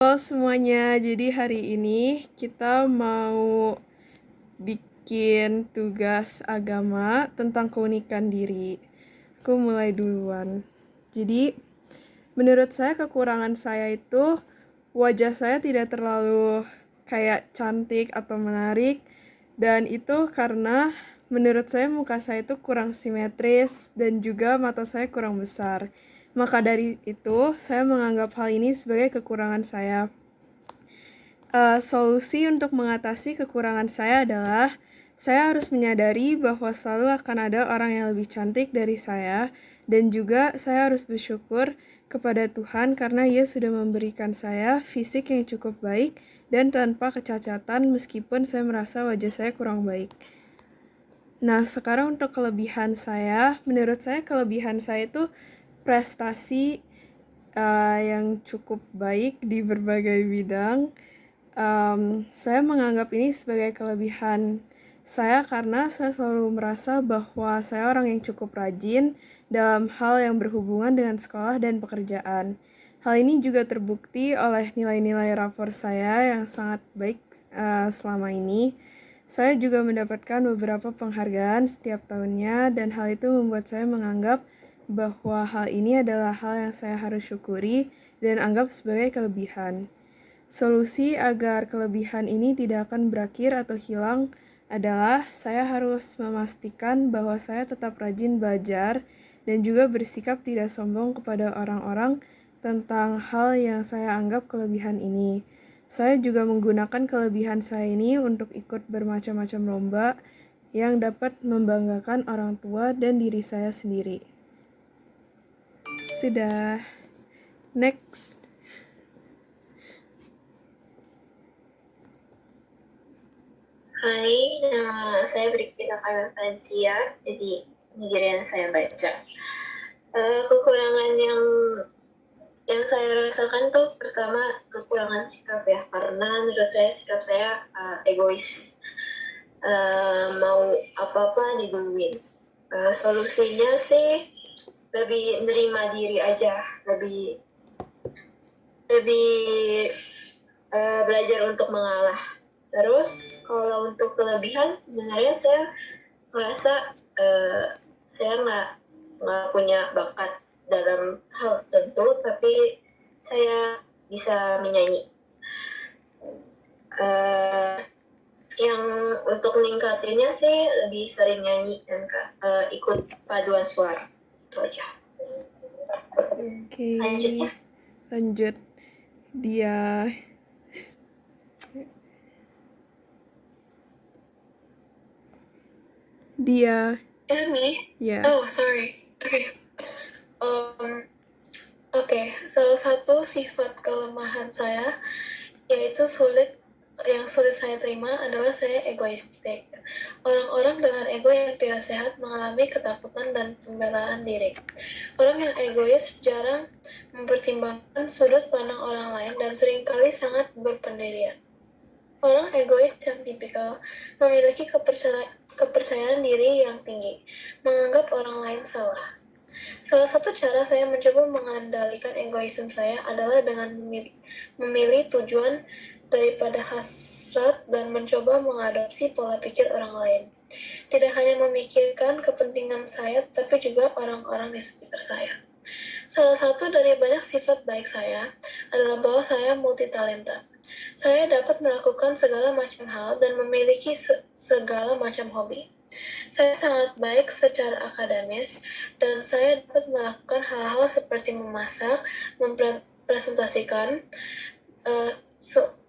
Halo semuanya, jadi hari ini kita mau bikin tugas agama tentang keunikan diri. Aku mulai duluan. Jadi, menurut saya kekurangan saya itu wajah saya tidak terlalu kayak cantik atau menarik, dan itu karena menurut saya muka saya itu kurang simetris dan juga mata saya kurang besar. Maka dari itu, saya menganggap hal ini sebagai kekurangan saya. Solusi untuk mengatasi kekurangan saya adalah saya harus menyadari bahwa selalu akan ada orang yang lebih cantik dari saya, dan juga saya harus bersyukur kepada Tuhan karena Ia sudah memberikan saya fisik yang cukup baik dan tanpa kecacatan meskipun saya merasa wajah saya kurang baik. Nah, sekarang untuk kelebihan saya, menurut saya kelebihan saya itu prestasi yang cukup baik di berbagai bidang. Saya menganggap ini sebagai kelebihan saya karena saya selalu merasa bahwa saya orang yang cukup rajin dalam hal yang berhubungan dengan sekolah dan pekerjaan. Hal ini juga terbukti oleh nilai-nilai rapor saya yang sangat baik selama ini. Saya juga mendapatkan beberapa penghargaan setiap tahunnya, dan hal itu membuat saya menganggap bahwa hal ini adalah hal yang saya harus syukuri dan anggap sebagai kelebihan. Solusi agar kelebihan ini tidak akan berakhir atau hilang adalah saya harus memastikan bahwa saya tetap rajin belajar dan juga bersikap tidak sombong kepada orang-orang tentang hal yang saya anggap kelebihan ini. Saya juga menggunakan kelebihan saya ini untuk ikut bermacam-macam lomba yang dapat membanggakan orang tua dan diri saya sendiri. Sudah. Next. Hai, nama saya Brigita Kanavansia. Jadi ini yang saya baca. Kekurangan yang saya rasakan tuh pertama kekurangan sikap ya, karena menurut saya sikap saya egois. Mau apa-apa diduluin. Solusinya sih lebih menerima diri aja, lebih belajar untuk mengalah. Terus kalau untuk kelebihan sebenarnya saya merasa saya nggak punya bakat dalam hal tertentu, tapi saya bisa menyanyi. Yang untuk meningkatinnya sih lebih sering nyanyi dan ikut paduan suara. Itu aja. Oke. Lanjut. Dia Is it me? Yeah. Oh, sorry. Okay. Salah satu sifat kelemahan saya yaitu yang sulit saya terima adalah saya egoistik. Orang-orang dengan ego yang tidak sehat mengalami ketakutan dan pembelaan diri. Orang yang egois jarang mempertimbangkan sudut pandang orang lain dan seringkali sangat berpendirian. Orang egois yang tipikal memiliki kepercayaan diri yang tinggi, menganggap orang lain salah. Salah satu cara saya mencoba mengendalikan egoisme saya adalah dengan memilih tujuan daripada hasrat dan mencoba mengadopsi pola pikir orang lain. Tidak hanya memikirkan kepentingan saya, tapi juga orang-orang di sekitar saya. Salah satu dari banyak sifat baik saya adalah bahwa saya multitalenta. Saya dapat melakukan segala macam hal dan memiliki segala macam hobi. Saya sangat baik secara akademis dan saya dapat melakukan hal-hal seperti memasak, mempresentasikan,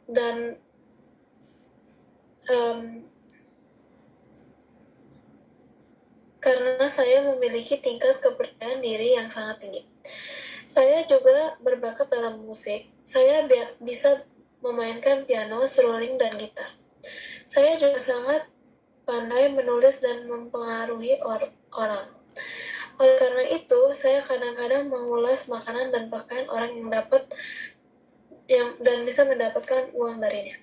dan karena saya memiliki tingkat kepercayaan diri yang sangat tinggi. Saya juga berbakat dalam musik. Saya bisa memainkan piano, seruling, dan gitar. Saya juga sangat pandai menulis dan mempengaruhi orang. Oleh karena itu, saya kadang-kadang mengulas makanan dan pakaian orang dan bisa mendapatkan uang darinya.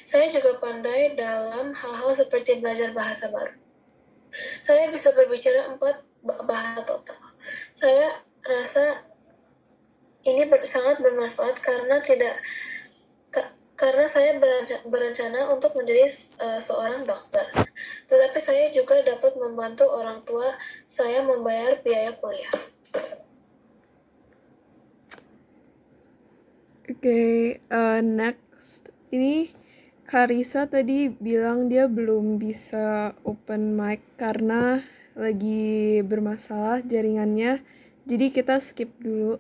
Saya juga pandai dalam hal-hal seperti belajar bahasa baru. Saya bisa berbicara 4 bahasa total. Saya rasa ini sangat bermanfaat karena tidak karena saya berencana untuk menjadi seorang dokter. Tetapi saya juga dapat membantu orang tua saya membayar biaya kuliah. Oke, next. Ini Karisa tadi bilang dia belum bisa open mic karena lagi bermasalah jaringannya. Jadi kita skip dulu.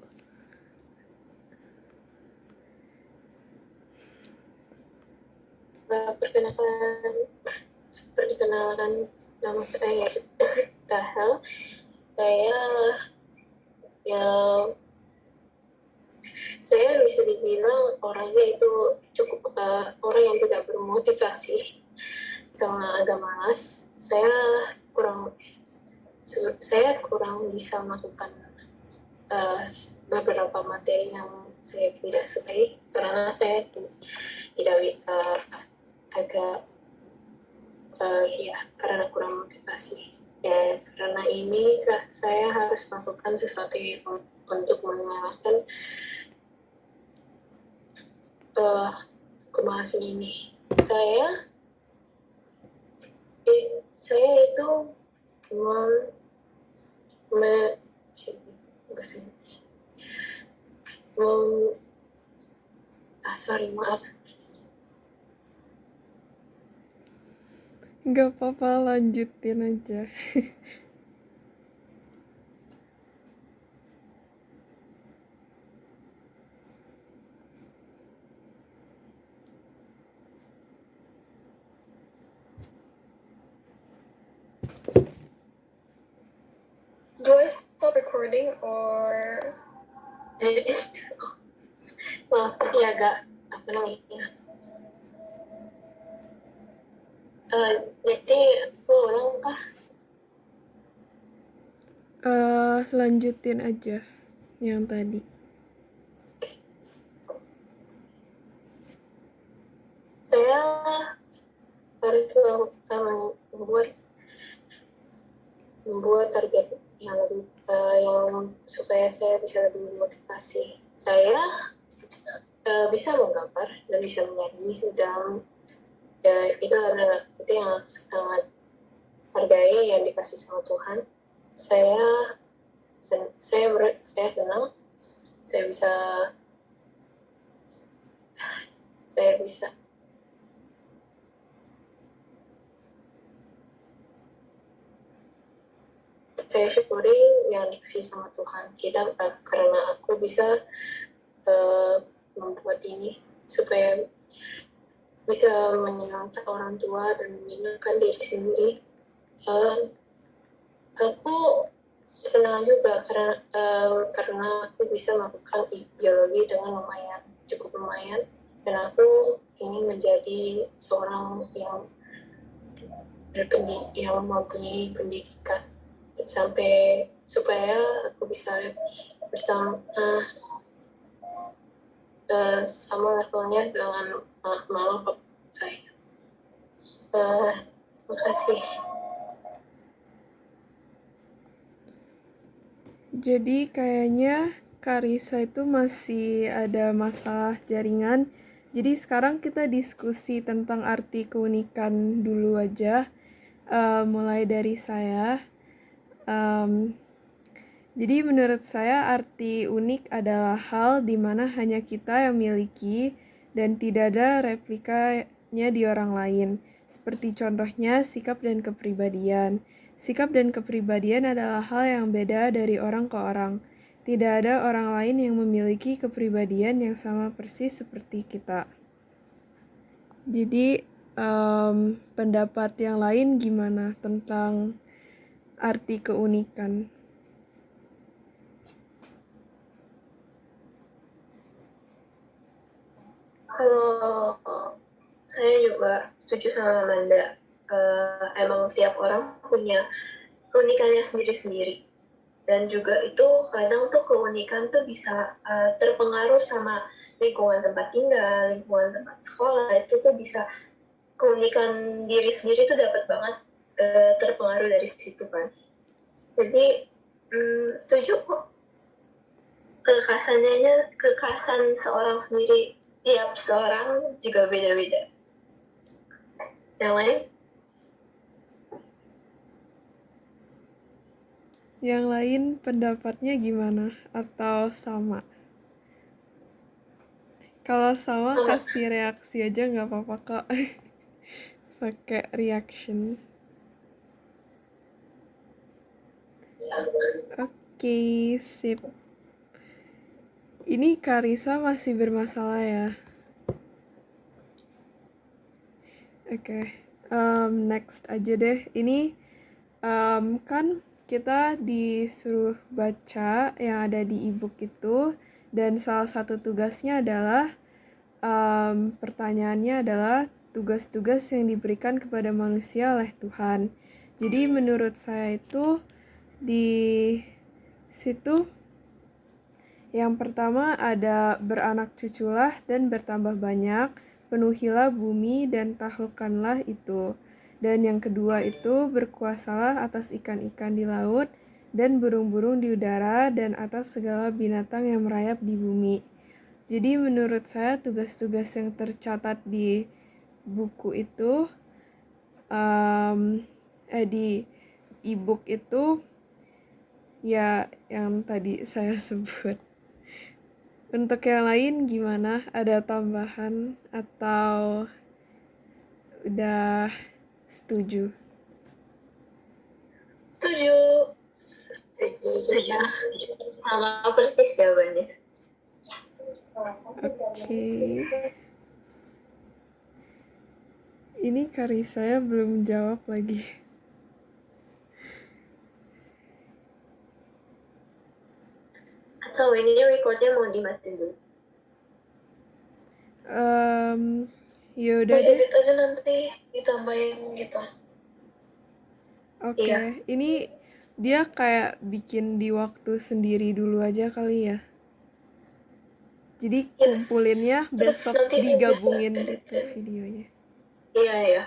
Perkenalkan nama saya Rahel. Saya bisa dibilang orangnya itu cukup orang yang tidak bermotivasi, sama agak malas. Saya kurang bisa melakukan beberapa materi yang saya tidak sukai karena saya tidak karena kurang motivasi. Ya, karena ini saya harus melakukan sesuatu untuk mengalahkan kemalasan ini. Saya itu maaf. Gak apa-apa, lanjutin aja. Do I stop recording or? Maaf, tadi agak apa namanya? Jadi aku ulang kah? Lanjutin aja yang tadi. Saya harus membuat target yang lebih yang supaya saya bisa lebih memotivasi. Saya bisa menggambar dan bisa menyanyi sedang itu yang sangat hargai yang dikasih sama Tuhan. Saya senang, saya bisa saya syukuri yang dikasih sama Tuhan kita karena aku bisa membuat ini supaya bisa menyenangkan orang tua dan menyenangkan diri sendiri. Aku senang juga karena aku bisa melakukan biologi dengan cukup lumayan, dan aku ingin menjadi seorang yang mempunyai pendidikan supaya aku bisa bersama sama levelnya dengan mama papa saya. Terima kasih. Jadi kayaknya Karisa itu masih ada masalah jaringan. Jadi sekarang kita diskusi tentang arti keunikan dulu aja. Mulai dari saya. Jadi menurut saya arti unik adalah hal di mana hanya kita yang miliki dan tidak ada replikanya di orang lain. Seperti contohnya sikap dan kepribadian. Sikap dan kepribadian adalah hal yang beda dari orang ke orang. Tidak ada orang lain yang memiliki kepribadian yang sama persis seperti kita. Jadi pendapat yang lain gimana tentang arti keunikan? Kalau saya juga setuju sama Amanda. Emang tiap orang punya keunikannya sendiri-sendiri, dan juga itu kadang tuh keunikan tuh bisa terpengaruh sama lingkungan tempat tinggal, lingkungan tempat sekolah. Itu tuh bisa, keunikan diri sendiri tuh dapat banget terpengaruh dari situ kan. Jadi setuju kok, kekhasan seorang sendiri tiap seorang juga beda-beda. Yang lain? Yang lain pendapatnya gimana? Atau sama? Kalau sama Sama. kasih reaksi aja nggak apa-apa kok. Pakai reaction. Oke, sip. Ini Karisa masih bermasalah ya. Oke, next aja deh. Ini kan kita disuruh baca yang ada di ebook itu, dan salah satu tugasnya adalah pertanyaannya adalah tugas-tugas yang diberikan kepada manusia oleh Tuhan. Jadi menurut saya itu di situ yang pertama ada beranak cuculah dan bertambah banyak, penuhilah bumi dan taklukkanlah itu. Dan yang kedua itu berkuasalah atas ikan-ikan di laut dan burung-burung di udara dan atas segala binatang yang merayap di bumi. Jadi menurut saya tugas-tugas yang tercatat di buku itu di ebook itu ya yang tadi saya sebut. Untuk yang lain gimana? Ada tambahan atau udah setuju? Setuju. Setuju. Sama persis jawabannya. Oke. Ini Kari saya belum jawab lagi. Atau ini recordnya mau dimatiin dulu? Yaudah deh. Edit aja nanti ditambahin gitu. Oke, Iya. ini dia kayak bikin di waktu sendiri dulu aja kali ya. Jadi Yes. kumpulinnya Terus besok nanti digabungin bisa gitu editin. videonya. Iya ya.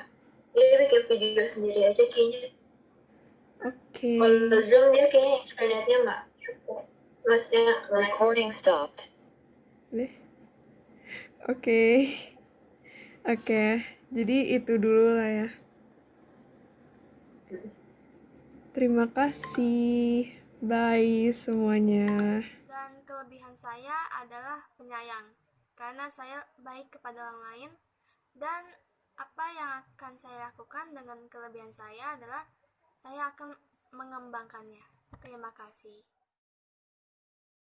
Dia bikin video sendiri aja kayaknya. Oke. Kalau Zoom dia kayaknya internetnya nggak cukup. Maksudnya recording stopped. Oke. Oke, jadi itu dulu lah ya. Terima kasih. Bye semuanya. Dan kelebihan saya adalah penyayang, karena saya baik kepada orang lain, dan apa yang akan saya lakukan dengan kelebihan saya adalah saya akan mengembangkannya. Terima kasih.